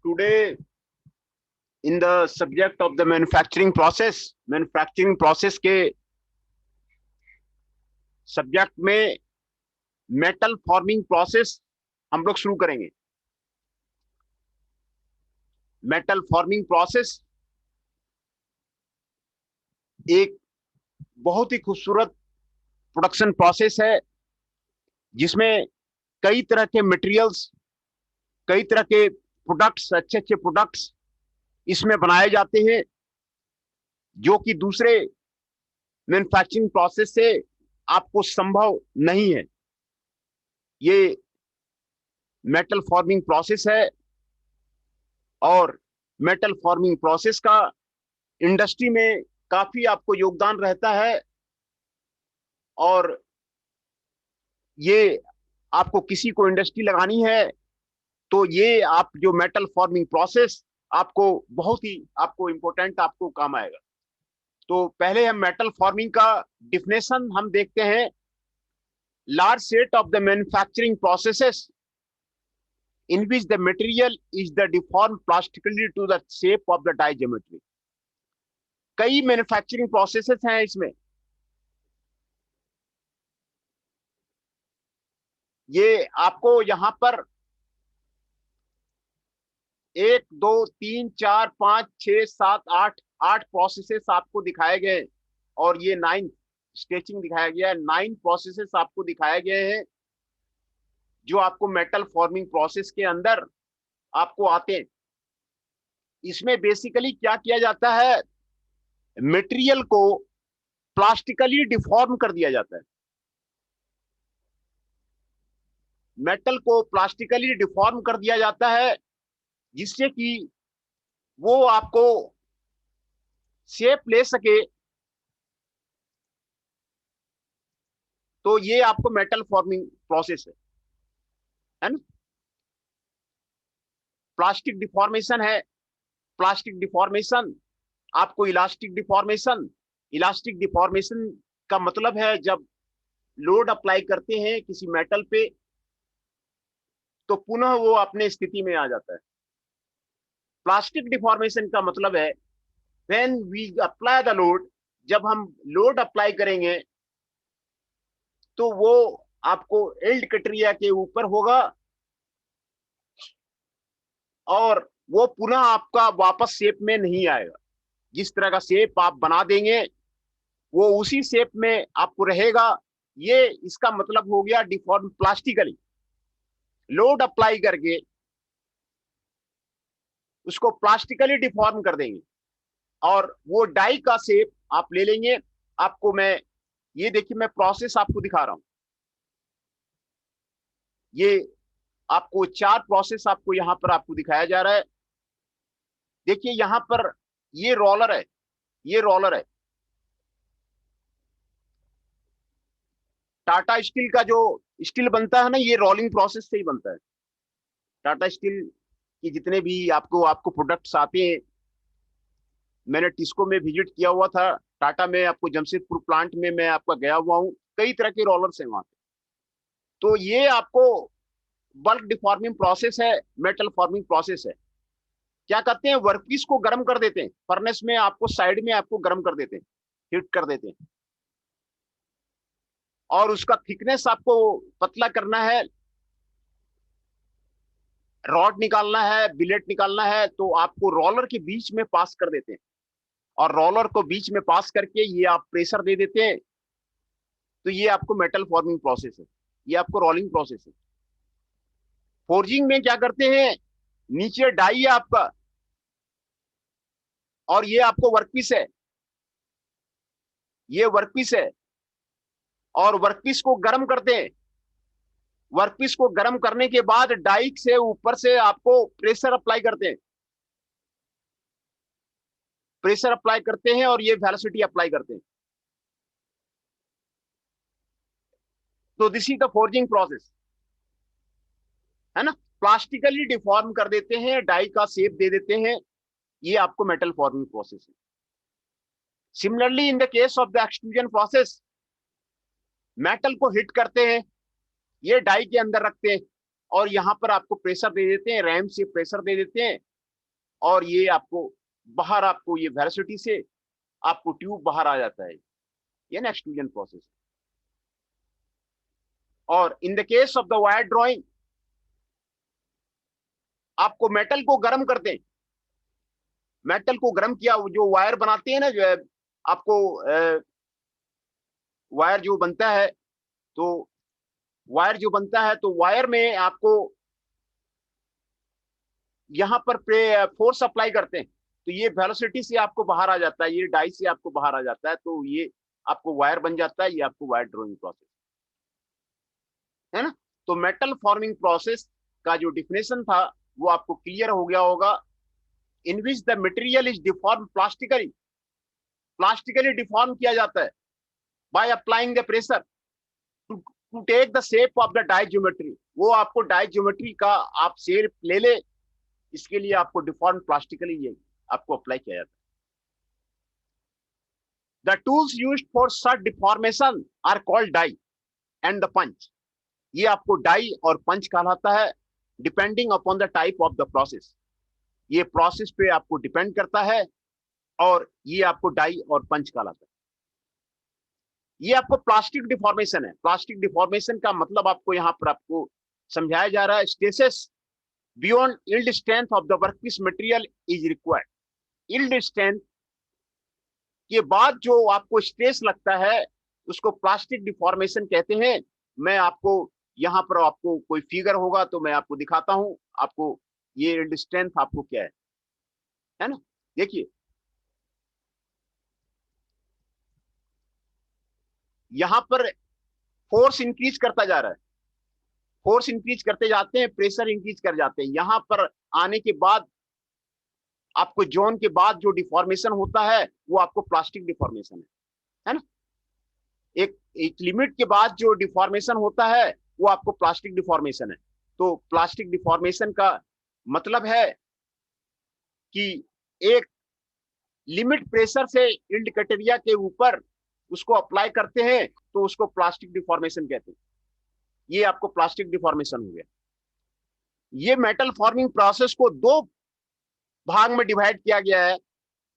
today in the subject of the manufacturing process के subject में metal forming process हम लोग शुरू करेंगे। मेटल फॉर्मिंग प्रोसेस एक बहुत ही खूबसूरत प्रोडक्शन प्रोसेस है जिसमें कई तरह के मटेरियल्स, कई तरह के प्रोडक्ट्स, अच्छे अच्छे प्रोडक्ट्स इसमें बनाए जाते हैं जो कि दूसरे मैन्युफैक्चरिंग प्रोसेस से आपको संभव नहीं है। ये मेटल फॉर्मिंग प्रोसेस है और मेटल फॉर्मिंग प्रोसेस का इंडस्ट्री में काफी आपको योगदान रहता है। और ये आपको किसी को इंडस्ट्री लगानी है तो ये आप जो मेटल फॉर्मिंग प्रोसेस आपको बहुत ही आपको इंपॉर्टेंट आपको काम आएगा। तो पहले हम मेटल फॉर्मिंग का डिफिनेशन हम देखते हैं। Large set of the manufacturing processes in which the material is the deformed plastically to the shape of the die geometry। कई मैन्युफैक्चरिंग प्रोसेसेस हैं इसमें। ये आपको यहां पर 1 2 3 4 5 6 7 8 प्रोसेसेस आपको दिखाए गए और ये 9 स्केचिंग दिखाया गया है। 9 प्रोसेसेस आपको दिखाए गए हैं जो आपको मेटल फॉर्मिंग प्रोसेस के अंदर आपको आते हैं। इसमें बेसिकली क्या किया जाता है, मटेरियल को प्लास्टिकली डिफॉर्म कर दिया जाता है। मेटल को प्लास्टिकली डिफॉर्म कर दिया जाता है जिससे कि वो आपको शेप ले सके। तो ये आपको मेटल फॉर्मिंग प्रोसेस है ना। प्लास्टिक डिफॉर्मेशन है, प्लास्टिक डिफॉर्मेशन, आपको इलास्टिक डिफॉर्मेशन। इलास्टिक डिफॉर्मेशन का मतलब है जब लोड अप्लाई करते हैं किसी मेटल पे तो पुनः वो अपने स्थिति में आ जाता है। प्लास्टिक डिफॉर्मेशन का मतलब है when we apply the load, जब हम लोड अप्लाई करेंगे तो वो आपको एल्ड क्राइटेरिया के ऊपर होगा और वो पुनः आपका वापस शेप में नहीं आएगा। जिस तरह का शेप आप बना देंगे वो उसी शेप में आपको रहेगा। ये इसका मतलब हो गया डिफॉर्म प्लास्टिकली। लोड अप्लाई करके उसको प्लास्टिकली डिफॉर्म कर देंगे और वो डाई का शेप आप ले लेंगे। आपको मैं ये देखिए, मैं प्रोसेस आपको दिखा रहा हूं। ये आपको 4 प्रोसेस आपको यहां पर आपको दिखाया जा रहा है। देखिए यहां पर ये रोलर है, ये रोलर है। टाटा स्टील का जो स्टील बनता है ना, ये रोलिंग प्रोसेस से ही बनता है। टाटा स्टील की जितने भी आपको प्रोडक्ट्स आते हैं, मैंने टिस्को में विजिट किया हुआ था, टाटा में आपको जमशेदपुर प्लांट में मैं आपका गया हुआ हूँ। कई तरह के रोलर्स हैं वहां पे। तो ये आपको बल्क डिफॉर्मिंग प्रोसेस है, मेटल फॉर्मिंग प्रोसेस है। क्या करते हैं, वर्कपीस को गर्म कर देते हैं फर्नेस में, आपको साइड में आपको गर्म कर देते हैं, हीट कर देते हैं और उसका थिकनेस आपको पतला करना है, रॉड निकालना है, बिलेट निकालना है, तो आपको रोलर के बीच में पास कर देते हैं और रोलर को बीच में पास करके ये आप प्रेशर दे देते हैं। तो ये आपको मेटल फॉर्मिंग प्रोसेस है, ये आपको रोलिंग प्रोसेस है। फोर्जिंग में क्या करते हैं, नीचे डाई है आपका और ये आपको वर्कपीस है, ये वर्कपीस है और वर्कपीस को गर्म करते हैं। वर्कपीस को गर्म करने के बाद डाई से ऊपर से आपको प्रेशर अप्लाई करते हैं, प्रेशर अप्लाई करते हैं और ये वेलोसिटी अप्लाई करते हैं। तो this is the forging process, है ना। प्लास्टिकली डिफॉर्म कर देते हैं, डाई का शेप दे देते हैं, ये आपको मेटल फॉर्मिंग प्रोसेस है। Similarly in the case of the extrusion process, metal को हिट करते हैं, ये डाई के अंदर रखते हैं और यहां पर आपको प्रेशर दे देते हैं, रैम से प्रेशर दे देते हैं और ये आपको बाहर, आपको ये वेलोसिटी से आपको ट्यूब बाहर आ जाता है, ये ना एक्सट्रूजन प्रोसेस। और इन the case of the wire drawing, आपको मेटल को गर्म करते हैं, मेटल को गर्म किया, जो वायर बनाते हैं ना, जो है आपको वायर जो बनता है, तो वायर जो बनता है, तो वायर में आपको यहां पर फोर्स अप्लाई करते हैं, तो ये वेलोसिटी से आपको बाहर आ जाता है, ये डाई से आपको बाहर आ जाता है, तो ये आपको वायर बन जाता है, ये आपको वायर ड्रॉइंग प्रोसेस है ना। तो मेटल फॉर्मिंग प्रोसेस का जो डिफिनेशन था वो आपको क्लियर हो गया होगा। In which the material is deform plastically, plastically deform किया जाता है by applying the pressure to take the shape of the die geometry. वो आपको डाई ज्योमेट्री का आप शेप ले ले, इसके लिए आपको डिफॉर्म प्लास्टिकली ये आपको अप्लाई किया जाता है। The tools used for such deformation are called die and the punch. ये आपको डाई और पंच कहलाता है, depending upon the type of the process. ये प्रोसेस पे आपको डिपेंड करता है, और ये आपको डाई और पंच कहलाता है। ये आपको प्लास्टिक डिफॉर्मेशन है। प्लास्टिक डिफॉर्मेशन का मतलब आपको यहाँ पर आपको समझाया जा रहा है, stresses beyond yield strength of the workpiece material is required. Yield strength के बाद जो आपको स्ट्रेस लगता है उसको प्लास्टिक डिफॉर्मेशन कहते हैं। मैं आपको यहाँ पर आपको कोई फिगर होगा तो मैं आपको दिखाता हूं, आपको ये यील्ड स्ट्रेंथ आपको क्या है ना। देखिए यहाँ पर फोर्स इंक्रीज करता जा रहा है, फोर्स इंक्रीज करते जाते हैं, प्रेशर इंक्रीज कर जाते हैं। यहाँ पर आने के बाद आपको जोन के बाद जो डिफॉर्मेशन होता है वो आपको प्लास्टिक डिफॉर्मेशन है ना। एक लिमिट के बाद जो डिफॉर्मेशन होता है वो आपको प्लास्टिक डिफॉर्मेशन है। तो प्लास्टिक डिफॉर्मेशन का मतलब है कि एक लिमिट प्रेशर से यील्ड क्राइटेरिया के ऊपर उसको अप्लाई करते हैं तो उसको प्लास्टिक डिफॉर्मेशन कहते हैं। ये आपको प्लास्टिक डिफॉर्मेशन हो गया। ये मेटल फॉर्मिंग प्रोसेस को दो भाग में डिवाइड किया गया है,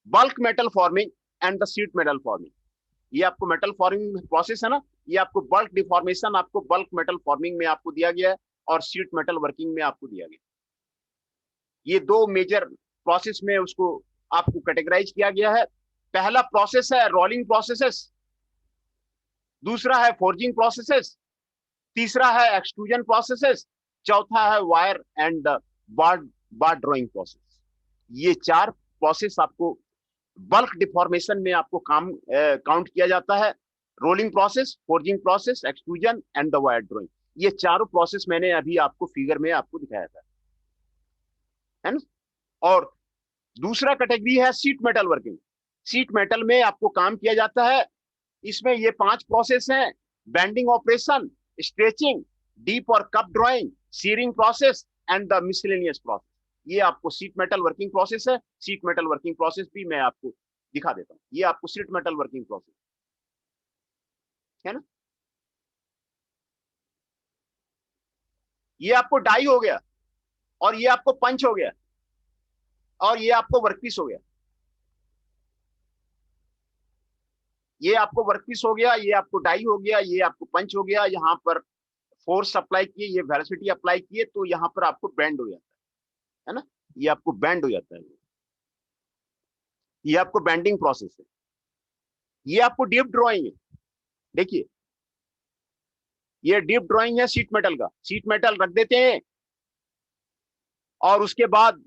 bulk metal forming and the sheet metal forming. ये आपको मेटल फॉर्मिंग प्रोसेस है ना, ये आपको बल्क डिफॉर्मेशन आपको बल्क मेटल फॉर्मिंग में आपको दिया गया है, और शीट मेटल वर्किंग में आपको दिया गया। ये दो मेजर प्रोसेस में उसको आपको कैटेगराइज किया गया है। पहला प्रोसेस है रोलिंग प्रोसेसेस, दूसरा है फोर्जिंग प्रोसेसेस, तीसरा है एक्सट्रूजन प्रोसेसेस, चौथा है wire and bar drawing process. ये चार प्रोसेस आपको बल्क डिफॉर्मेशन में आपको काउंट किया जाता है। Rolling process, forging process, extrusion and the wire drawing. ये चारों प्रोसेस मैंने अभी आपको फिगर में आपको दिखाया था, है ना। और दूसरा कैटेगरी है sheet metal working. Sheet metal में आपको काम किया जाता है, इसमें ये 5 प्रोसेस हैं: बेंडिंग ऑपरेशन, स्ट्रेचिंग, डीप और cup drawing, shearing process and the miscellaneous process. ये आपको शीट मेटल वर्किंग प्रोसेस है। शीट मेटल वर्किंग प्रोसेस भी मैं आपको दिखा देता हूं। ये आपको शीट मेटल वर्किंग प्रोसेस है ना। ये आपको डाई हो गया, और ये आपको पंच हो गया, और ये आपको वर्कपीस हो गया। ये आपको वर्कपीस हो गया, ये आपको डाई हो गया, ये आपको पंच हो गया। यहाँ पर फोर्स अप्लाई किए, ये वेलोसिटी अप्लाई किए, तो यहाँ पर आपको बैंड हो जाता है ना। ये आपको बैंड हो जाता है, ये आपको बैंडिंग प्रोसेस है। ये आपको डीप ड्रॉइंग है। देखिए ये डीप ड्रॉइंग है शीट मेटल का। शीट मेटल रख देते हैं, और उसके बाद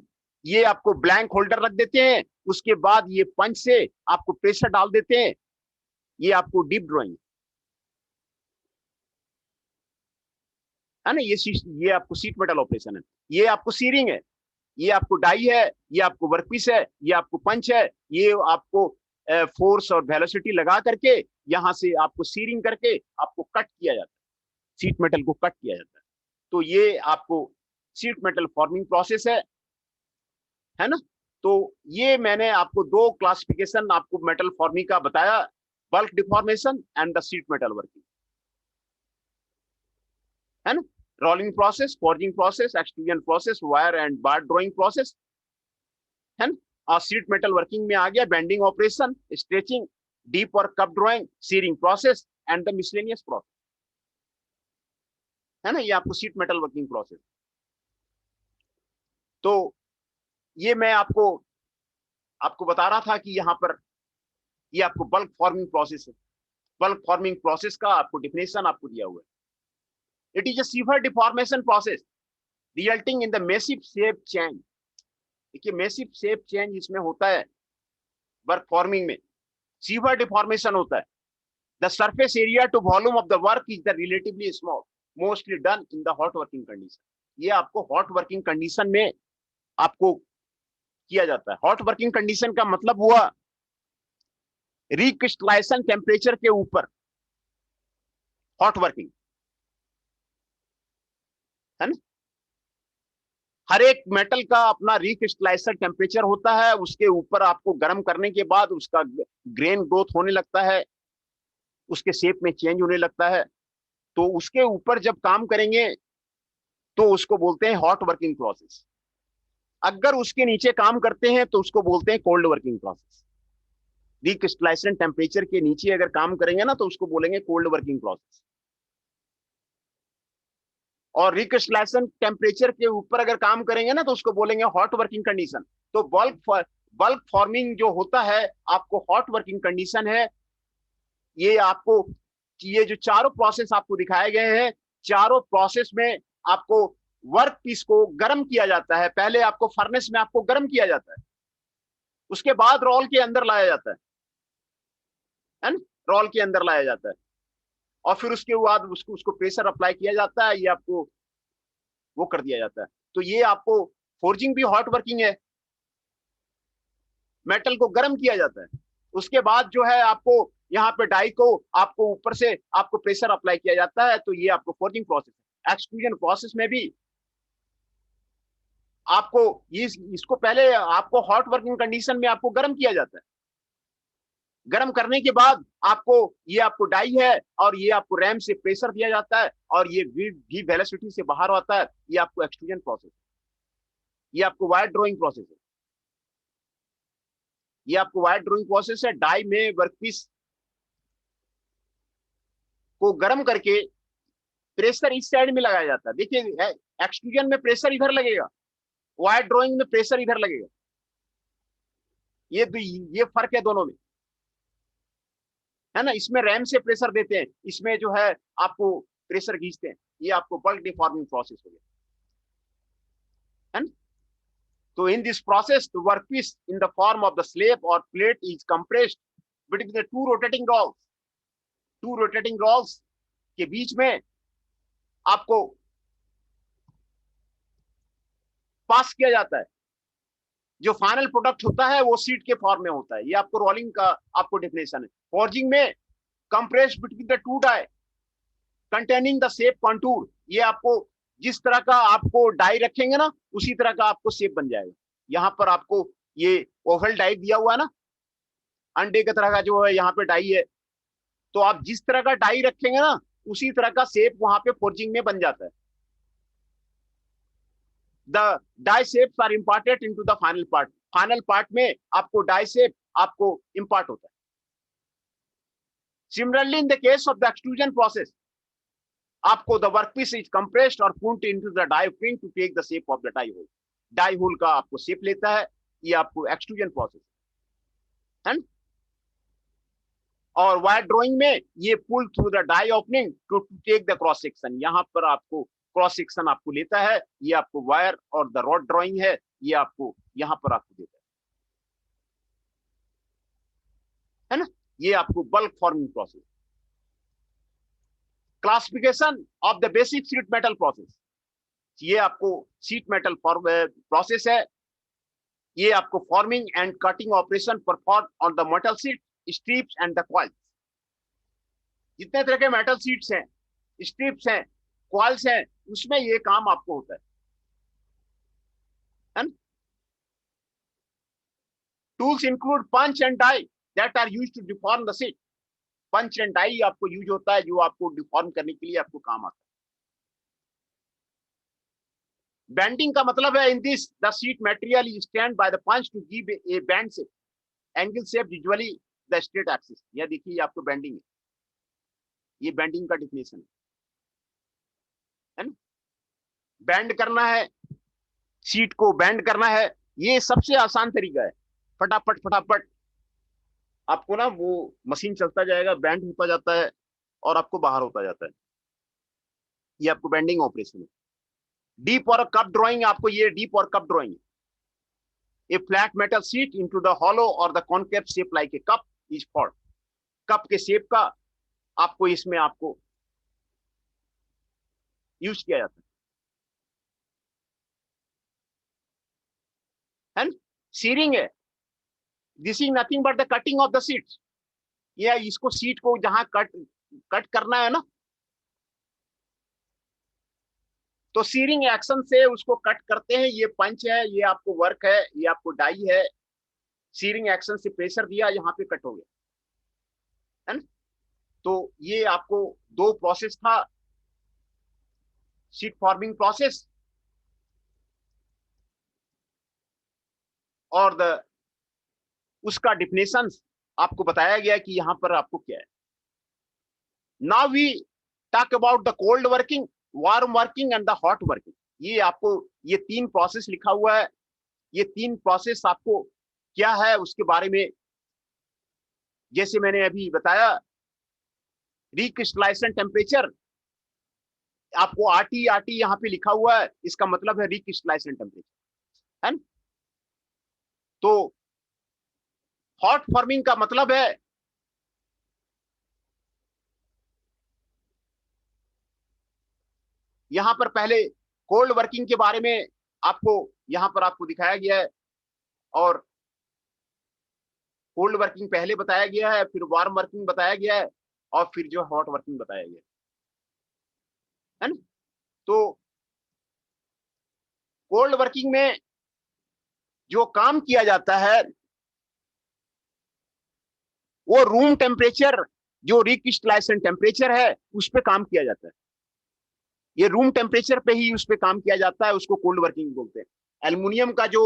ये आपको ब्लैंक होल्डर रख देते हैं, उसके बाद ये पंच से आपको प्रेशर डाल देते हैं। ये आपको डीप ड्रॉइंग है ना। ये आपको शीट मेटल ऑपरेशन है। ये आपको सीरिंग है, ये आपको डाई है, ये आपको वर्कपीस है, ये आपको पंच है। ये आपको फोर्स और वेलोसिटी लगा करके यहां से आपको सीरिंग करके आपको कट किया जाता है, शीट मेटल को कट किया जाता है। तो ये आपको शीट मेटल फॉर्मिंग प्रोसेस है ना। तो ये मैंने आपको दो क्लासिफिकेशन आपको मेटल फॉर्मिंग का बताया, bulk deformation and the sheet metal working, है ना। Rolling process, forging process, extrusion process, wire and bar drawing process. है ना। और शीट मेटल वर्किंग में आ गया बेंडिंग ऑपरेशन, स्ट्रेचिंग, डीप और cup drawing, shearing process and the miscellaneous process, है ना। ये आपको शीट मेटल वर्किंग प्रोसेस। तो ये मैं आपको आपको बता रहा था कि यहाँ पर ये आपको बल्क फॉर्मिंग प्रोसेस है। बल्क फॉर्मिंग प्रोसेस का आपको डिफिनेशन आपको दिया हुआ है। It is a severe deformation process resulting in the massive shape change. देखिए मैसिव शेप चेंज इसमें होता है वर्क फॉर्मिंग में, सीवर डिफॉर्मेशन होता है। The surface area to volume of the work is the relatively small, mostly done in the hot working condition. ये आपको hot working condition में आपको किया जाता है। हॉट वर्किंग कंडीशन का मतलब हुआ रिक्रिस्टलाइजेशन टेम्परेचर के ऊपर हॉट वर्किंग, है ना। हर एक मेटल का अपना रिक्रिस्टलाइजेशन टेम्परेचर होता है, उसके ऊपर आपको गर्म करने के बाद उसका ग्रेन ग्रोथ होने लगता है, उसके शेप में चेंज होने लगता है। तो उसके ऊपर जब काम करेंगे तो उसको बोलते हैं हॉट वर्किंग प्रोसेस। अगर उसके नीचे काम करते हैं तो उसको बोलते हैं cold working process. Recrystallisation temperature के नीचे अगर काम करेंगे ना तो उसको बोलेंगे कोल्ड वर्किंग प्रोसेस। और रिक्रिस्टलाइजेशन टेम्परेचर के ऊपर अगर काम करेंगे ना तो उसको बोलेंगे हॉट वर्किंग कंडीशन। तो बल्क फॉर्मिंग जो होता है आपको हॉट वर्किंग कंडीशन है। ये आपको ये जो चारों प्रोसेस आपको दिखाए गए हैं, चारों प्रोसेस में आपको वर्क पीस को गर्म किया जाता है। पहले आपको फर्नेस में आपको गर्म किया जाता है, उसके बाद रोल के अंदर लाया जाता है ना। रोल के अंदर लाया जाता है और फिर उसके बाद उसको उसको प्रेशर अप्लाई किया जाता है, ये आपको वो कर दिया जाता है। तो ये आपको फोर्जिंग भी हॉट वर्किंग है, मेटल को गर्म किया जाता है। उसके बाद जो है आपको यहाँ पे डाई को आपको ऊपर से आपको प्रेशर अप्लाई किया जाता है, तो ये आपको फोर्जिंग प्रोसेस है। एक्सट्रूजन प्रोसेस में भी आपको इसको पहले आपको हॉट वर्किंग कंडीशन में आपको गर्म किया जाता है। गर्म करने के बाद आपको ये आपको डाई है और ये आपको रैम से प्रेशर दिया जाता है और ये वी वेलोसिटी से बाहर आता है। ये आपको एक्सट्रूजन प्रोसेस, ये आपको वायर ड्रॉइंग प्रोसेस है। ये आपको वायर ड्रॉइंग प्रोसेस है। डाई में वर्कपीस को गर्म करके प्रेशर इस साइड में लगाया जाता है। देखिए एक्सट्रूजन में प्रेशर इधर लगेगा, वायर ड्रॉइंग में प्रेशर इधर लगेगा। ये फर्क है दोनों में, है ना। इसमें रैम से प्रेशर देते हैं, इसमें जो है आपको प्रेशर खींचते हैं। ये आपको बल्क डिफॉर्मिंग प्रोसेस हो गया, है ना। तो in this process the workpiece in the form of the slab or plate is compressed between the two rotating rolls। Two rotating rolls के बीच में आपको पास किया जाता है। जो फाइनल प्रोडक्ट होता है वो सीट के फॉर्म में होता है। ये आपको रोलिंग का आपको डेफिनेशन है। फॉर्जिंग में compress between the two die containing the shape contour. ये आपको जिस तरह का आपको डाई रखेंगे ना उसी तरह का आपको शेप बन जाएगा। यहाँ पर आपको ये ओवल डाई दिया हुआ है ना, अंडे की तरह का जो है यहाँ पे डाई है। तो आप जिस तरह का डाई रखेंगे ना उसी तरह का शेप वहां पे फोर्जिंग में बन जाता है। The die shapes are imparted into the final part. Final part में आपको डाई शेप आपको इम्पार्ट होता है। Similarly in the case of the extrusion process आपको द वर्कपीस इज कंप्रेस्ड और put into the die forcing to take the shape of the die hole. Die hole का आपको shape लेता है। ये आपको एक्सट्रूजन प्रोसेस है ना। और वायर ड्रॉइंग में ये pull through the die opening to take the cross section. यहाँ पर आपको क्रॉस सेक्शन आपको लेता है। ये आपको वायर और द रॉड ड्रॉइंग है, ये आपको यहाँ पर आपको देता है ना। ये आपको bulk forming process. Classification of the basic sheet metal process. ये आपको शीट मेटल प्रोसेस है। ये आपको forming and cutting operation perform on the metal sheet, strips and the coils. जितने तरह के मेटल शीट्स हैं, स्ट्रिप्स हैं, कॉइल्स हैं, उसमें ये काम आपको होता है ना। Tools include punch and die that are used to deform the sheet. Punch and die आपको यूज होता है जो आपको डिफॉर्म करने के लिए आपको काम आता है। बेंडिंग का मतलब है in this the sheet material is stand by the punch to give a band shape, angle shape usually the straight axis. यह देखिए आपको बेंडिंग है, ये बेंडिंग का डिफिनेशन है ना। बैंड करना है, शीट को बैंड करना है, ये सबसे आसान तरीका है। फटाफट फटाफट आपको ना वो मशीन चलता जाएगा, बैंड होता जाता है और आपको बाहर होता जाता है। ये आपको बेंडिंग ऑपरेशन है। डीप और कप ड्राइंग, आपको ये डीप और cup drawing, a flat metal sheet into the hollow और the concave shape like a cup is form. Cup के शेप का आपको इसमें आपको यूज किया जाता है ना। सीरिंग है, this is nothing but the cutting of the seat. ये इसको सीट को जहां कट करना है ना, तो सीरिंग एक्शन से उसको कट करते हैं। ये पंच है, ये आपको वर्क है, ये आपको डाई है। सीरिंग एक्शन से प्रेशर दिया, यहाँ पे कट हो गया है ना। तो ये आपको दो प्रोसेस था, शीट फॉर्मिंग प्रोसेस और उसका डिफिनेशन आपको बताया गया कि यहां पर आपको क्या है। Now we talk about the cold working, warm working and the hot working. ये आपको ये तीन प्रोसेस लिखा हुआ है। ये तीन प्रोसेस आपको क्या है उसके बारे में, जैसे मैंने अभी बताया, रिक्रिस्टलाइजेशन टेम्परेचर, आपको आरटी आरटी यहाँ पे लिखा हुआ है, इसका मतलब है रिक्रिस्टलाइजेशन टेम्परेचर है ना। तो हॉट फॉर्मिंग का मतलब है यहां पर पहले कोल्ड वर्किंग के बारे में आपको यहां पर आपको दिखाया गया है, और कोल्ड वर्किंग पहले बताया गया है, फिर वार्म वर्किंग बताया गया है, और फिर जो हॉट वर्किंग बताया गया है ना। तो कोल्ड वर्किंग में जो काम किया जाता है वो रूम टेम्परेचर, जो रिक्रिस्टलाइजेशन टेम्परेचर है उस पर काम किया जाता है। ये रूम टेम्परेचर पे ही उस पर काम किया जाता है, उसको कोल्ड वर्किंग बोलते हैं। एल्युमिनियम का जो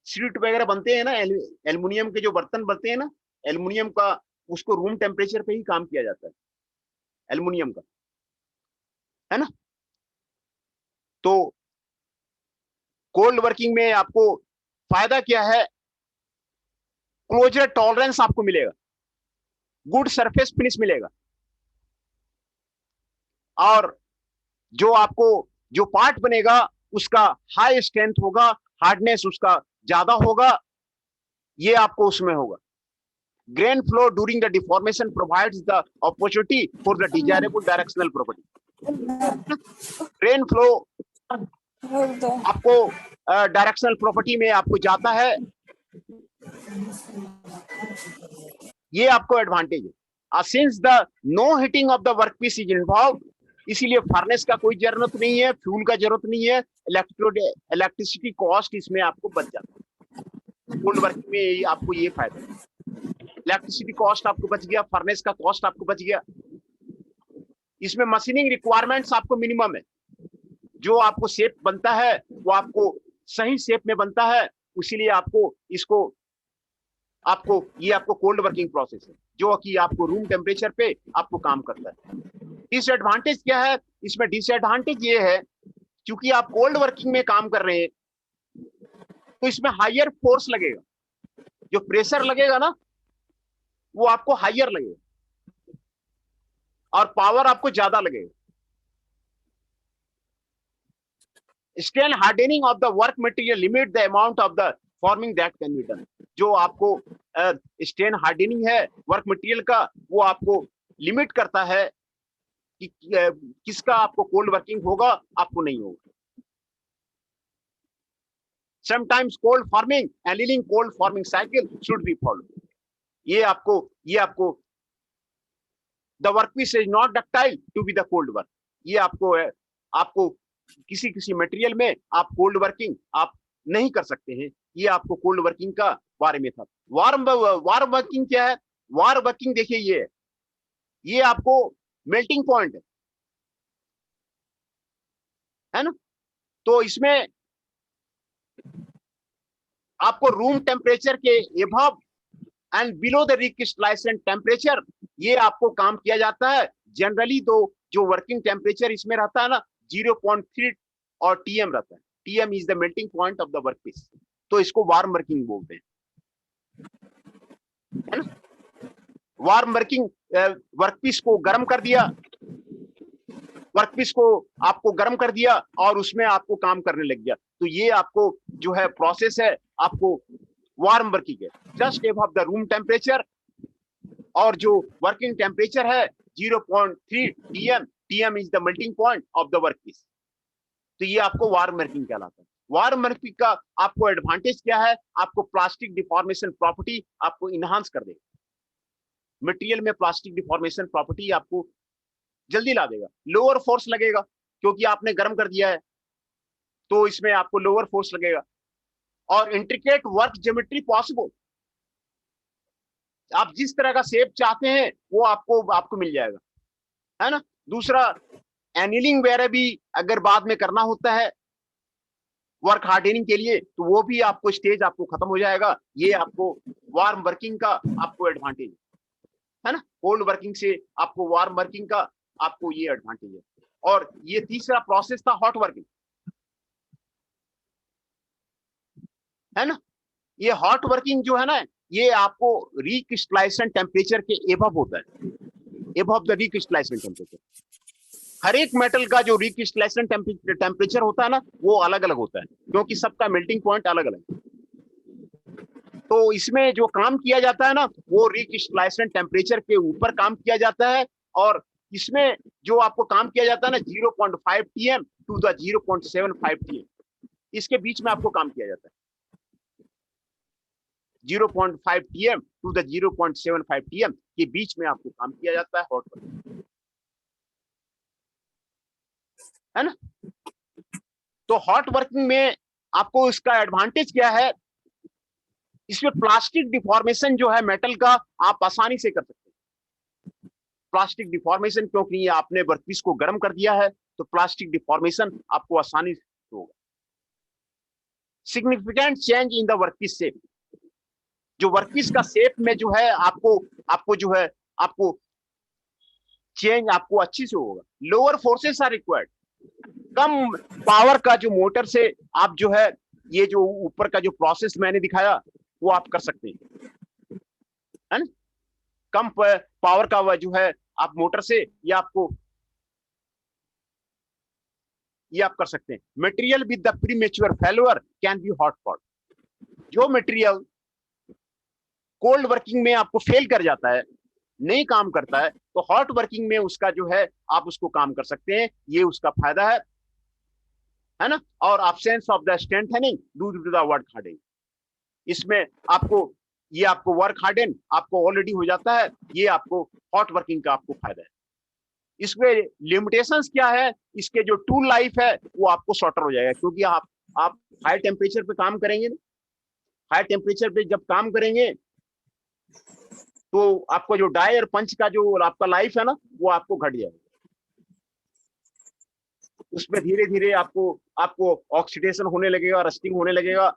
शीट वगैरह बनते हैं ना, एल्युमिनियम के जो बर्तन बनते हैं ना, एल्युमिनियम का, उसको रूम टेम्परेचर पे ही काम किया जाता है एल्युमिनियम का, है ना। तो कोल्ड वर्किंग में आपको फायदा क्या है, क्लोजर टॉलरेंस आपको मिलेगा, गुड सरफेस फिनिश मिलेगा, और जो आपको जो पार्ट बनेगा उसका हाई स्ट्रेंथ होगा, हार्डनेस उसका ज्यादा होगा, ये आपको उसमें होगा। Grain flow during the deformation provides the opportunity for the desirable directional property. Grain flow आपको डायरेक्शनल प्रॉपर्टी में आपको जाता है, ये आपको एडवांटेज है। Since the no heating of the workpiece is involve, इसीलिए फर्नेस का कोई जरूरत नहीं है, फ्यूल का जरूरत नहीं है, इलेक्ट्रिसिटी कॉस्ट इसमें आपको बच जाता है। कोल्ड वर्किंग में आपको ये फायदा है, इलेक्ट्रिसिटी कॉस्ट आपको बच गया, फर्नेस का कॉस्ट आपको बच गया। इसमें मशीनिंग रिक्वायरमेंट्स आपको मिनिमम है, जो आपको शेप बनता है वो आपको सही शेप में बनता है, इसीलिए आपको इसको ये आपको कोल्ड वर्किंग प्रोसेस है जो कि आपको रूम टेम्परेचर पे आपको काम करता है। डिसएडवांटेज क्या है इसमें, डिसएडवांटेज ये है क्योंकि आप कोल्ड वर्किंग में काम कर रहे हैं तो इसमें हायर फोर्स लगेगा, जो प्रेशर लगेगा ना वो आपको हायर लगेगा और पावर आपको ज्यादा लगेगा। Strain hardening of the work material limit the amount of the forming that can be done. जो आपको स्ट्रेन हार्डनिंग है वर्क मटेरियल का, वो आपको लिमिट करता है कि किसका आपको कोल्ड वर्किंग होगा, आपको नहीं होगा। Sometimes cold forming annealing cold forming cycle should be follow. ये आपको the workpiece is not ductile to be the cold work. ये आपको किसी मटेरियल में आप कोल्ड वर्किंग आप नहीं कर सकते हैं। ये आपको कोल्ड वर्किंग का बारे में था। वार्म वर्किंग क्या है, वार्म वर्किंग देखिए ये आपको मेल्टिंग पॉइंट है, है ना। तो इसमें आपको रूम टेम्परेचर के above and below the recrystallisation temperature ये आपको काम किया जाता है। जनरली तो जो वर्किंग टेम्परेचर इसमें रहता है ना 0.3 और टीएम रहता है। TM is the melting point of the workpiece, तो इसको वार्म वर्किंग बोलते हैं, है ना। वार्म वर्किंग वर्कपीस को गर्म कर दिया, वर्कपीस को आपको गर्म कर दिया और उसमें आपको काम करने लग गया, तो ये आपको जो है प्रोसेस है आपको वार्म वर्किंग है, just above the room temperature. और जो वर्किंग टेम्परेचर है 0.3 TM, TM is the melting point of the workpiece, तो ये आपको वार्म वर्किंग कहलाता है। वार्म वर्किंग का आपको एडवांटेज क्या है, आपको प्लास्टिक डिफॉर्मेशन प्रॉपर्टी आपको इनहांस कर देगा। मटेरियल में प्लास्टिक डिफॉर्मेशन प्रॉपर्टी आपको जल्दी ला देगा। लोअर फोर्स लगेगा क्योंकि आपने गर्म कर दिया है, तो इसमें आपको लोअर फोर्स लगेगा। और इंट्रिकेट वर्क ज्योमेट्री पॉसिबल, आप जिस तरह का शेप चाहते हैं वो आपको मिल जाएगा, है ना। दूसरा एनिलिंग वगैरह भी अगर बाद में करना होता है वर्क हार्डनिंग के लिए, तो वो भी आपको स्टेज आपको खत्म हो जाएगा। ये आपको वार्म वर्किंग का आपको एडवांटेज है ना। कोल्ड वर्किंग से आपको वार्म वर्किंग का आपको ये एडवांटेज है। और ये तीसरा प्रोसेस था हॉट वर्किंग, है ना। ये हॉट वर्किंग जो है ना ये आपको रिक्रिस्टलाइजेशन टेम्परेचर के एबव होता है, एबव द रिक्रिस्टलाइजेशन टेम्परेचर। हर एक मेटल का जो रिक्रिस्टलाइजेशन टेम्परेचर होता है ना वो अलग अलग होता है, क्योंकि सबका मेल्टिंग पॉइंट अलग अलग है। तो इसमें जो काम किया जाता है ना वो रिक्रिस्टलाइजेशन टेम्परेचर के ऊपर काम किया जाता है। और इसमें जो आपको काम किया जाता है ना 0.5 टीएम टू द 0.75 टीएम, इसके बीच में आपको काम किया जाता है। 0.5 टीएम टू द 0.75 टीएम के बीच में आपको काम किया जाता है हॉट वर्किंग, है ना। तो हॉट वर्किंग में आपको इसका एडवांटेज क्या है, इसमें प्लास्टिक डिफॉर्मेशन जो है मेटल का आप आसानी से कर सकते हैं। प्लास्टिक डिफॉर्मेशन क्योंकि आपने वर्कपीस को गर्म कर दिया है तो प्लास्टिक डिफॉर्मेशन आपको आसानी से होगा। Significant change in the workpiece shape, जो वर्कपीस का शेप में जो है आपको जो है आपको चेंज आपको अच्छी से होगा। लोअर फोर्सेस आर रिक्वायर्ड, कम पावर का जो मोटर से आप जो है ये जो ऊपर का जो प्रोसेस मैंने दिखाया वो आप कर सकते हैं, है ना। कम पावर का जो है आप मोटर से ये आप कर सकते हैं। Material with the premature failure can be hot pot, जो मटेरियल कोल्ड वर्किंग में आपको फेल कर जाता है, नहीं काम करता है, तो हॉट वर्किंग में उसका जो है आप उसको काम कर सकते हैं, ये उसका फायदा है ना। और absence of the strengthening due to the work hardening, इसमें आपको वर्क हार्डन आपको ऑलरेडी हो जाता है, ये आपको हॉट वर्किंग का आपको फायदा है। इसमें लिमिटेशंस क्या है, इसके जो टूल लाइफ है वो आपको शॉर्टर हो जाएगा, क्योंकि आप हाई टेम्परेचर पे काम करेंगे। हाई टेम्परेचर पे जब काम करेंगे तो आपको जो डाई और पंच का जो आपका लाइफ है ना वो आपको घट जाएगा। उसमें धीरे धीरे आपको ऑक्सीडेशन होने लगेगा, रस्टिंग होने लगेगा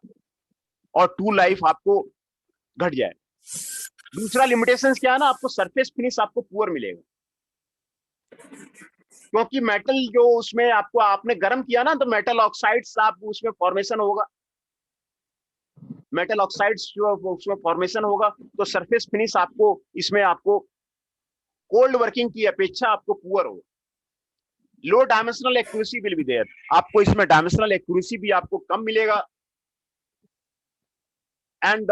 और टूल लाइफ आपको घट जाए। दूसरा लिमिटेशन क्या है ना, आपको सरफेस फिनिश आपको पुअर मिलेगा, क्योंकि मेटल जो उसमें आपने गर्म किया ना तो मेटल ऑक्साइड्स आप उसमें फॉर्मेशन होगा, मेटल ऑक्साइड्स जो उसमें फॉर्मेशन होगा, तो सरफेस फिनिश इसमें आपको कोल्ड वर्किंग की अपेक्षा आपको पुअर होगा। Low dimensional accuracy will be there, आपको इसमें डायमेंशनल एक्यूरेसी भी आपको कम मिलेगा। And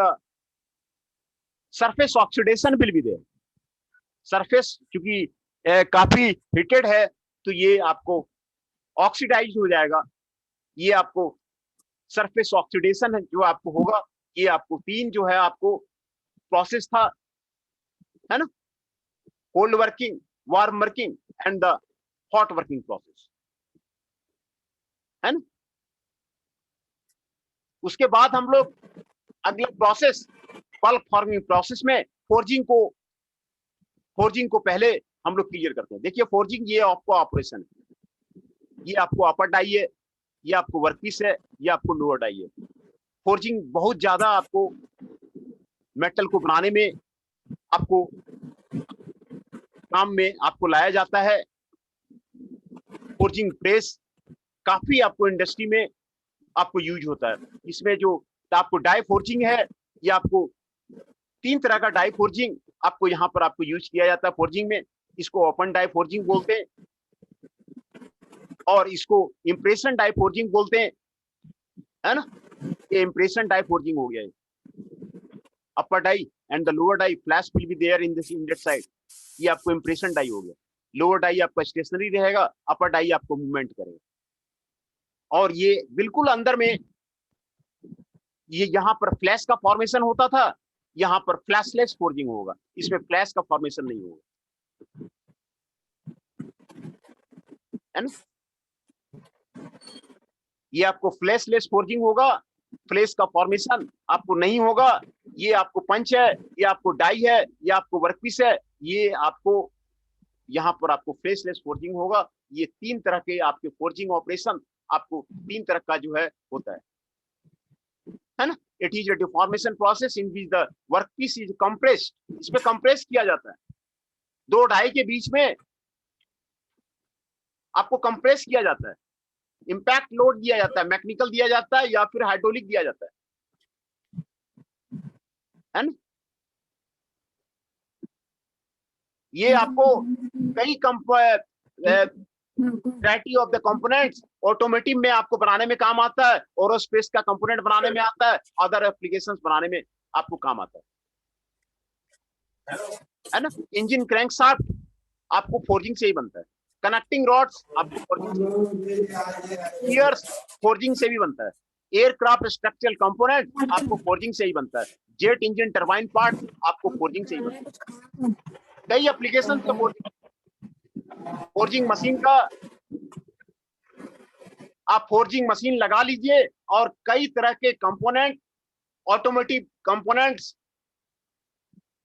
surface oxidation will be there, surface क्योंकि काफी हीटेड है तो ये आपको ऑक्सीडाइज हो जाएगा। ये आपको सरफेस ऑक्सीडेशन जो आपको होगा, ये आपको तीन जो है आपको प्रोसेस था, है ना। Cold working, warm working and the hot working process, है ना। उसके बाद हम लोग अगला प्रोसेस पल्प फॉर्मिंग प्रोसेस में फोर्जिंग को पहले हम लोग क्लियर करते हैं। देखिए फोर्जिंग ये आपको ऑपरेशन है, ये आपको अपर डाई है, ये आपको वर्कपीस है, ये आपको लोअर डाई है। फोर्जिंग बहुत ज्यादा आपको मेटल को बनाने में आपको काम में आपको लाया जाता है। फोर्जिंग प्रेस काफी आपको इंडस्ट्री में आपको यूज होता है। इसमें जो आपको डाई फोर्जिंग है, ये आपको 3 तरह का डाई फोर्जिंग आपको यहाँ पर आपको यूज किया जाता है फोर्जिंग में। इसको ओपन डाई फोर्जिंग बोलते हैं और इसको इंप्रेशन डाई फोर्जिंग बोलते हैं, है ना। ये इंप्रेशन डाई फोर्जिंग हो गया है। Upper die and the lower die flash will be there in this ended side, ये आपको इंप्रेशन डाई हो गया। लोअर डाई आपका स्टेशनरी रहेगा, अपर डाई आपको मूवमेंट करेगा। और ये बिल्कुल अंदर में ये यहाँ पर फ्लैश का फॉर्मेशन होता था, यहाँ पर फ्लैशलेस फोर्जिंग होगा, इसमें फ्लैश का फॉर्मेशन नहीं होगा, है ना। ये आपको फ्लैशलेस फोर्जिंग होगा, फ्लैश का फॉर्मेशन आपको नहीं होगा। ये आपको पंच है, ये आपको डाई है, ये आपको वर्कपीस है, ये आपको यहाँ पर आपको फ्लैशलेस फोर्जिंग होगा। ये 3 तरह के आपके फोर्जिंग ऑपरेशन आपको 3 तरह का जो है होता है ना। It is a deformation process in which the workpiece is compressed, इसमें कंप्रेस किया जाता है, 2 डाई के बीच में आपको कंप्रेस किया जाता है, इंपैक्ट लोड दिया जाता है, मैकेनिकल दिया जाता है या फिर हाइड्रोलिक दिया जाता है ना। ये आपको कई variety of the components automotive में आपको बनाने में काम आता है, एरोस्पेस का कंपोनेंट बनाने में आता है, अदर एप्लीकेशंस बनाने में आपको काम आता है ना। इंजन क्रैंकशाफ्ट आपको फोर्जिंग से ही बनता है, कनेक्टिंग रॉड्स आपको फोर्जिंग से, गियर्स फोर्जिंग से भी बनता है, एयरक्राफ्ट स्ट्रक्चरल कंपोनेंट आपको फोर्जिंग से ही बनता है, जेट इंजन टरबाइन पार्ट आपको फोर्जिंग से ही बनता है। कई एप्लीकेशन से फोर्जिंग मशीन का आप फोर्जिंग मशीन लगा लीजिए और कई तरह के कंपोनेंट, ऑटोमोटिव कंपोनेंट्स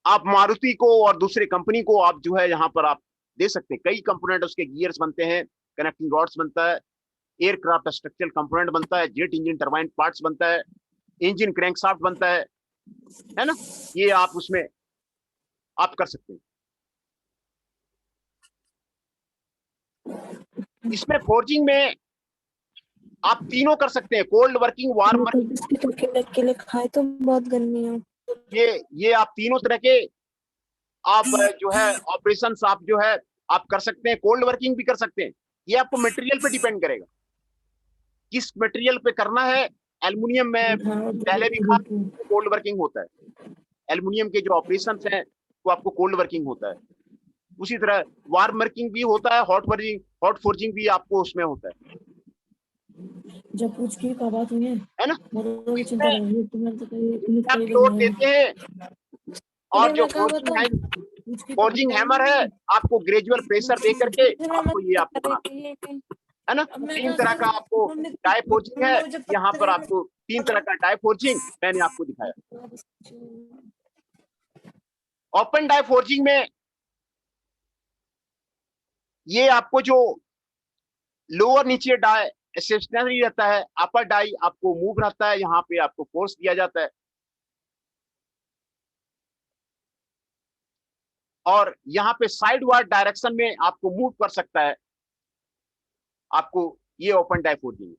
आप मारुति को और दूसरे कंपनी को आप जो है यहाँ पर आप दे सकते हैं। कई कंपोनेंट उसके गियर्स बनते हैं, कनेक्टिंग रॉड्स बनता है, एयरक्राफ्ट स्ट्रक्चरल कंपोनेंट बनता है, जेट इंजन टरबाइन पार्ट्स बनता है, इंजन क्रैंकशाफ्ट बनता है ना। ये आप उसमें आप कर सकते हैं। इसमें फोर्जिंग में आप तीनों कर सकते हैं, कोल्ड वर्किंग, वार्म वर्किंग। अकेले खाए तो बहुत गर्मी है। ये आप तीनों तरह के आप जो है ऑपरेशन आप जो है आप कर सकते हैं, कोल्ड वर्किंग भी कर सकते हैं। ये आपको मटेरियल पे डिपेंड करेगा किस मटेरियल पे करना है। एल्युमिनियम में पहले भी कहा कोल्ड वर्किंग होता है, एल्युमिनियम के जो ऑपरेशन है वो आपको कोल्ड वर्किंग होता है। उसी तरह वार्म वर्किंग भी होता है, हॉट फोर्जिंग भी आपको उसमें होता है। जब पूछ की बात हुई है ना, तो लोड देते हैं और जो फोर्जिंग हैमर है आपको ग्रेजुअल प्रेशर दे करके आपको ये आपको बनाना है ना। 3 तरह का आपको डाई फोर्जिंग है, यहाँ पर आपको 3 तरह का डाई फोर्जिंग मैंने आपको दिखाया। ओपन डाई फोर्जिंग में ये आपको जो लोअर नीचे डाई स्टेशनरी रहता है, अपर डाई आपको मूव रहता है, यहाँ पे आपको फोर्स दिया जाता है और यहाँ पे साइड वार्ड डायरेक्शन में आपको मूव कर सकता है। आपको ये ओपन डाई फोर्जिंग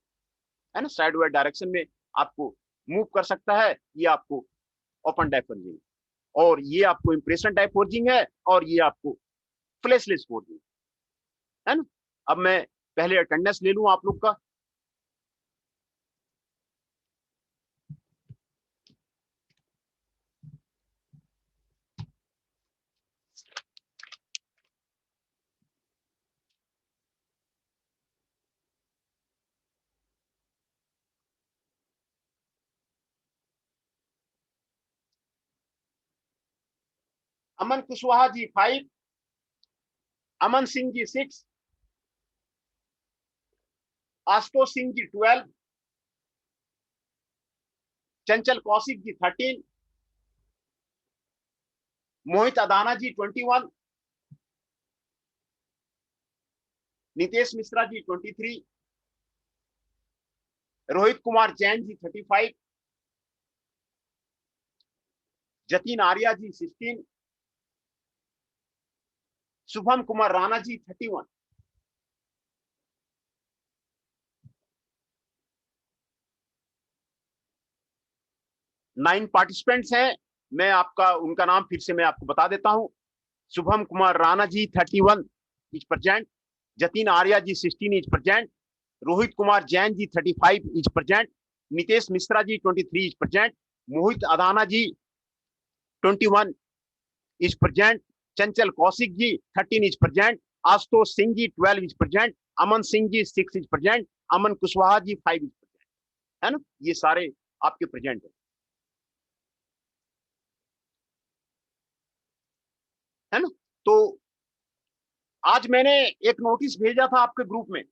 है ना, साइड वार्ड डायरेक्शन में आपको मूव कर सकता है, ये आपको ओपन डाई फोर्जिंग। और ये आपको इंप्रेशन डाई फोर्जिंग है और ये आपको फ्लैशलेस फोर्जिंग है ना। अब मैं पहले अटेंडेंस ले लूं आप लोग का। अमन कुशवाहा जी 5, अमन सिंह जी 6, आशुतोष सिंह जी 12, चंचल कौशिक जी 13, मोहित अदाना जी 21, नितेश मिश्रा जी 23, रोहित कुमार जैन जी 35, जतिन आर्या जी 16, शुभम कुमार राणा जी 31। नाइन पार्टिसिपेंट्स हैं। मैं आपका उनका नाम फिर से मैं आपको बता देता हूं। Shubham Kumar Rana ji 31 is present, Jatin Arya ji 16 is present, Rohit Kumar Jain ji 35 is present, Nitesh Mishra ji 23 is present, Mohit Adana ji 21 is present, Chanchal Kaushik ji 13 is present, Ashutosh Singh ji 12 is present, Aman Singh ji 6 is present, Aman Kushwaha ji 5 is present. है ना, ये सारे आपके प्रेजेंट है ना। तो आज मैंने एक नोटिस भेजा था आपके ग्रुप में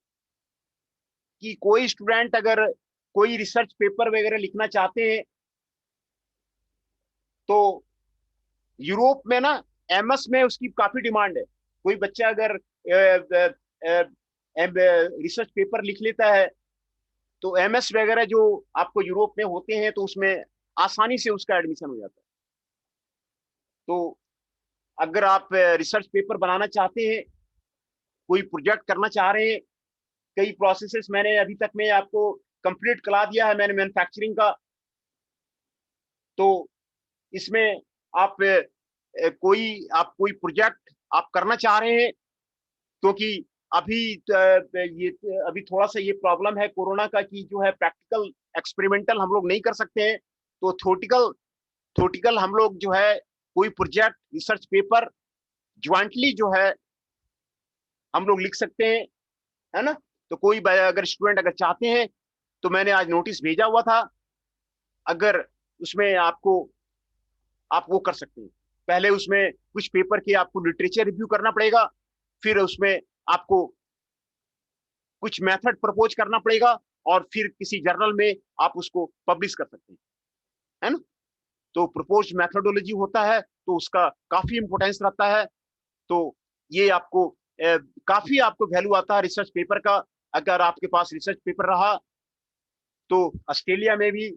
कि कोई स्टूडेंट अगर कोई रिसर्च पेपर वगैरह लिखना चाहते हैं तो यूरोप में ना एमएस में उसकी काफी डिमांड है। कोई बच्चा अगर रिसर्च पेपर लिख लेता है तो एमएस वगैरह जो आपको यूरोप में होते हैं तो उसमें आसानी से उसका एडमिशन हो जाता है। तो अगर आप रिसर्च पेपर बनाना चाहते हैं, कोई प्रोजेक्ट करना चाह रहे हैं, कई प्रोसेसेस मैंने अभी तक में आपको कंप्लीट करा दिया है मैंने मैन्युफैक्चरिंग का। तो इसमें आप कोई प्रोजेक्ट आप करना चाह रहे हैं, क्योंकि अभी ये अभी थोड़ा सा ये प्रॉब्लम है कोरोना का कि जो है प्रैक्टिकल एक्सपेरिमेंटल हम लोग नहीं कर सकते हैं। तो थ्योरेटिकल हम लोग जो है कोई प्रोजेक्ट रिसर्च पेपर ज्वाइंटली जो है हम लोग लिख सकते हैं, है ना। तो कोई अगर स्टूडेंट अगर चाहते हैं तो मैंने आज नोटिस भेजा हुआ था, अगर उसमें आप वो कर सकते हैं। पहले उसमें कुछ पेपर के आपको लिटरेचर रिव्यू करना पड़ेगा, फिर उसमें आपको कुछ मेथड प्रपोज करना पड़ेगा और फिर किसी जर्नल में आप उसको पब्लिश कर सकते हैं, है ना। तो प्रपोज मेथोडोलॉजी होता है तो उसका काफी इंपोर्टेंस रहता है। तो ये आपको काफी आपको वैल्यू आता है रिसर्च पेपर का। अगर आपके पास रिसर्च पेपर रहा तो ऑस्ट्रेलिया में भी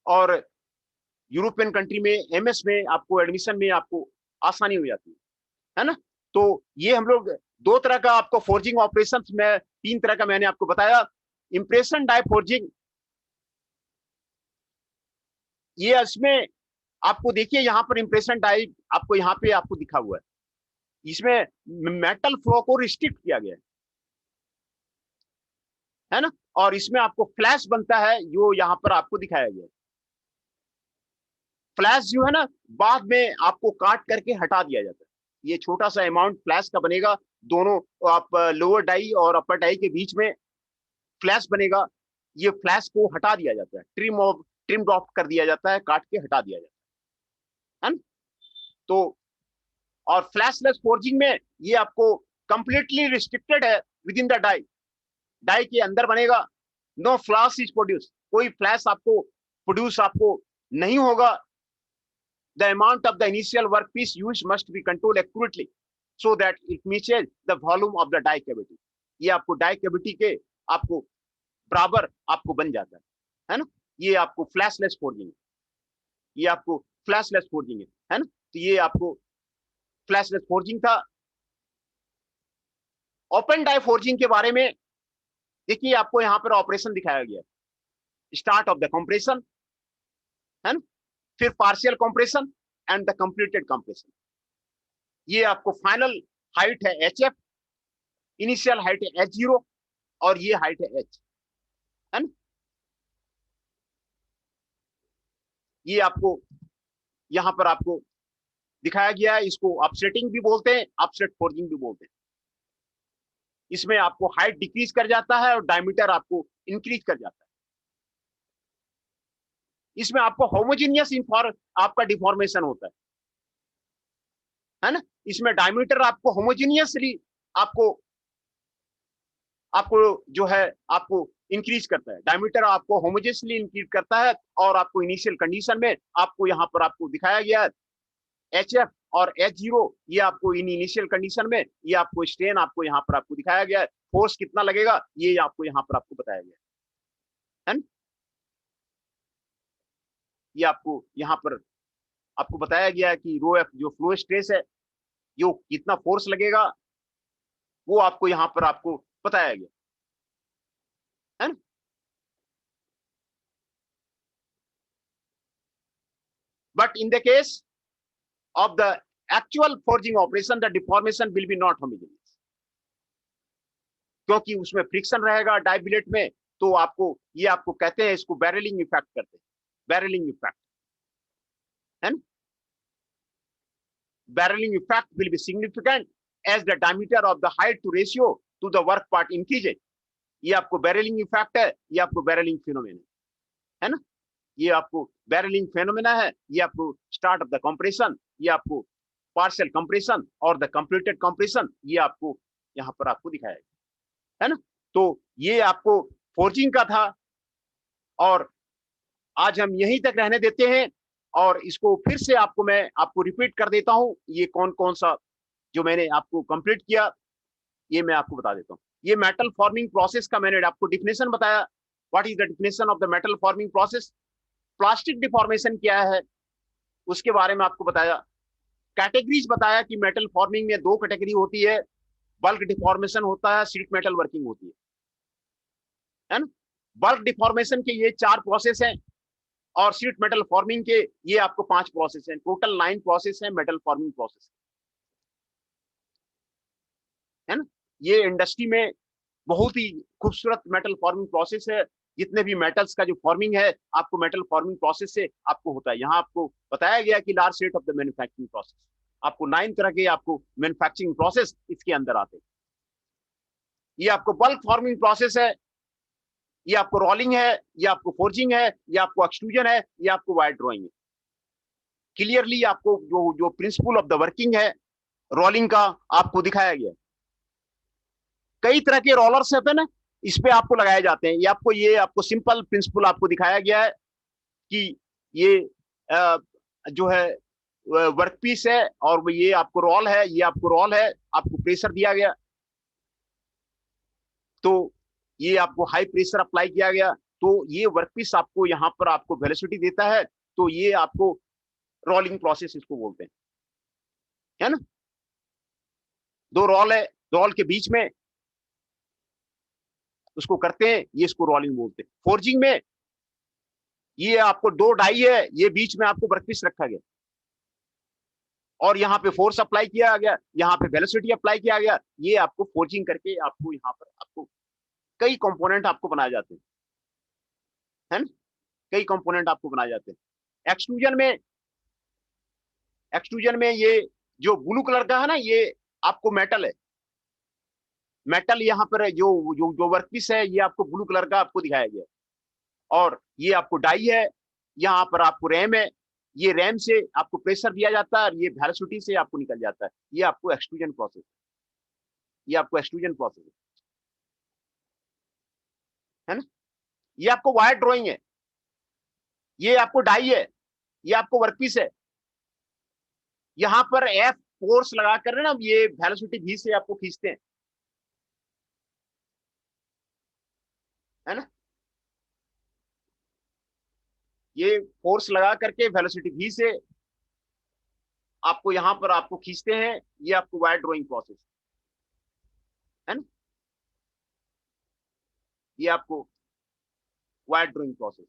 और यूरोपियन कंट्री में एमएस में आपको एडमिशन में आपको आसानी हो जाती है ना। तो ये हम लोग दो तरह का आपको फोर्जिंग ऑपरेशन में, तीन तरह का मैंने आपको बताया। इंप्रेशन डाई फोर्जिंग, ये इसमें आपको देखिए यहाँ पर इंप्रेशन डाई आपको यहाँ पे आपको दिखा हुआ है। इसमें मेटल फ्लो को रिस्ट्रिक्ट किया गया है ना। और इसमें आपको फ्लैश बनता है जो यहाँ पर आपको दिखाया गया है। फ्लैश जो है ना बाद में आपको काट करके हटा दिया जाता है। ये छोटा सा अमाउंट फ्लैश का बनेगा, दोनों आप लोअर डाई और अपर डाई के बीच में फ्लैश बनेगा। ये फ्लैश को हटा दिया जाता है, ट्रिम ऑफ कर दिया जाता है, काट के हटा दिया जाता है ना। तो और फ्लैशलेस फोर्जिंग में ये आपको कंप्लीटली रिस्ट्रिक्टेड है within the die, die के अंदर बनेगा। नो फ्लैश इज प्रोड्यूस, कोई फ्लैश आपको प्रोड्यूस आपको नहीं होगा। The amount of the initial workpiece used must be controlled accurately so that it matches the volume of the die cavity. ये आपको डाई कैविटी के आपको बराबर आपको बन जाता है ना। ये आपको फ्लैशलेस फोर्जिंग है, ये आपको फ्लैशलेस फोर्जिंग है ना। तो ये आपको फ्लैशलेस फोर्जिंग था। ओपन डाई फोर्जिंग के बारे में देखिए, आपको यहाँ पर ऑपरेशन दिखाया गया है। स्टार्ट ऑफ द कंप्रेशन, है ना, फिर partial compression and the completed compression. ये आपको फाइनल हाइट है HF, इनिशियल हाइट है H0 और ये हाइट है H, है ना। ये आपको यहां पर आपको दिखाया गया है। इसको अपसेटिंग भी बोलते हैं, अपसेट फोर्जिंग भी बोलते हैं। इसमें आपको हाइट डिक्रीज कर जाता है और डायमीटर आपको इंक्रीज कर जाता है। इसमें आपको होमोजीनियस आपका डिफॉर्मेशन होता है ना। इसमें डायमीटर आपको होमोजीनियसली आपको आपको जो है आपको इंक्रीज करता है, डायमीटर आपको होमोजेनियसली इंक्रीज करता है। और आपको इनिशियल कंडीशन में आपको यहाँ पर आपको दिखाया गया है HF और H0 ये आपको इन इनिशियल कंडीशन में ये आपको स्ट्रेन आपको यहाँ पर आपको दिखाया गया है, फोर्स कितना लगेगा ये आपको यहाँ पर आपको बताया गया है। ये आपको यहाँ पर आपको बताया गया है कि रो एफ जो फ्लो स्ट्रेस है जो कितना फोर्स लगेगा वो आपको यहाँ पर आपको बताया गया है ना। But in the case of the actual forging operation the deformation will be not homogeneous, क्योंकि उसमें फ्रिक्शन रहेगा डाई बिलेट में, तो आपको ये आपको कहते हैं इसको बैरलिंग इफेक्ट करते हैं, बैरलिंग इफेक्ट है ना। बैरलिंग effect will be significant as the diameter of the height to ratio to the work part increases। ये आपको बैरलिंग इफेक्ट है, ये आपको बैरलिंग फिनोमेना है ना। ये आपको बैरलिंग फेनोमेना है, ये आपको स्टार्ट ऑफ द कंप्रेशन, ये आपको पार्शियल कंप्रेशन और द कंप्लीटेड कंप्रेशन ये आपको यहाँ पर आपको दिखाया है ना। तो ये आपको फोर्जिंग का था और आज हम यहीं तक रहने देते हैं और इसको फिर से आपको मैं आपको रिपीट कर देता हूं, ये कौन कौन सा जो मैंने आपको कंप्लीट किया ये मैं आपको बता देता हूं। ये मेटल फॉर्मिंग प्रोसेस का मैंने आपको डिफिनेशन बताया, what is the definition of the metal forming process. Plastic deformation क्या है उसके बारे में आपको बताया, कैटेगरीज बताया कि मेटल फॉर्मिंग में दो कैटेगरी होती है, बल्क डिफॉर्मेशन होता है, शीट मेटल वर्किंग होती है ना। बल्क डिफॉर्मेशन के ये 4 प्रोसेस हैं और शीट मेटल फॉर्मिंग के ये आपको 5 प्रोसेस हैं, टोटल 9 प्रोसेस हैं मेटल फॉर्मिंग प्रोसेस है ना। ये इंडस्ट्री में बहुत ही खूबसूरत मेटल फॉर्मिंग प्रोसेस है, जितने भी मेटल्स का जो फॉर्मिंग है आपको मेटल फॉर्मिंग प्रोसेस से आपको होता है। यहाँ आपको बताया गया कि large set of the manufacturing process, आपको 9 तरह के आपको मैन्युफैक्चरिंग प्रोसेस इसके अंदर आते हैं। ये आपको बल्क फॉर्मिंग प्रोसेस है, ये आपको रोलिंग है, ये आपको फोर्जिंग है, ये आपको एक्सट्रूजन है, ये आपको वायर ड्रॉइंग है। क्लियरली आपको जो जो प्रिंसिपल ऑफ द वर्किंग है रोलिंग का आपको दिखाया गया। कई तरह के रोलर्स होते हैं ना, इस पे आपको लगाए जाते हैं। ये आपको सिंपल प्रिंसिपल आपको दिखाया गया है कि ये जो है वर्कपीस है और ये आपको रोल है, ये आपको रोल है, आपको प्रेशर दिया गया तो ये आपको हाई प्रेशर अप्लाई किया गया तो ये वर्कपीस आपको यहाँ पर आपको वेलोसिटी देता है, तो ये आपको रोलिंग प्रोसेस इसको बोलते हैं है ना। 2 रोल है, रोल के बीच में उसको करते हैं, ये इसको रोलिंग बोलते हैं। फोर्जिंग में ये आपको 2 डाई है, ये बीच में आपको वर्कपीस रखा गया और यहाँ पे फोर्स अप्लाई किया गया, यहाँ पे वेलोसिटी अप्लाई किया गया, ये आपको फोर्जिंग करके आपको यहाँ पर आपको कई कंपोनेंट आपको बनाए जाते हैं है ना, कई कंपोनेंट आपको बनाए जाते हैं। एक्सट्रूजन में ये जो ब्लू कलर का है ना ये आपको मेटल है, मेटल यहाँ पर जो जो जो वर्कपीस है ये आपको ब्लू कलर का आपको दिखाया गया और ये आपको डाई है, यहाँ पर आपको रैम है, ये रैम से आपको प्रेशर दिया जाता है और ये वेलोसिटी से आपको निकल जाता है, ये आपको एक्सट्रूजन प्रोसेस, ये आपको एक्सट्रूजन प्रोसेस है ना। ये आपको वायर ड्रॉइंग है, ये आपको डाई है, ये आपको वर्कपीस है, यहाँ पर एफ फोर्स लगा कर ना ये वेलोसिटी भी से आपको खींचते हैं है ना। ये फोर्स लगा करके वेलोसिटी भी से आपको यहाँ पर आपको खींचते हैं, ये आपको वायर ड्रॉइंग प्रोसेस है ना, ये आपको वायर ड्रॉइंग प्रोसेस।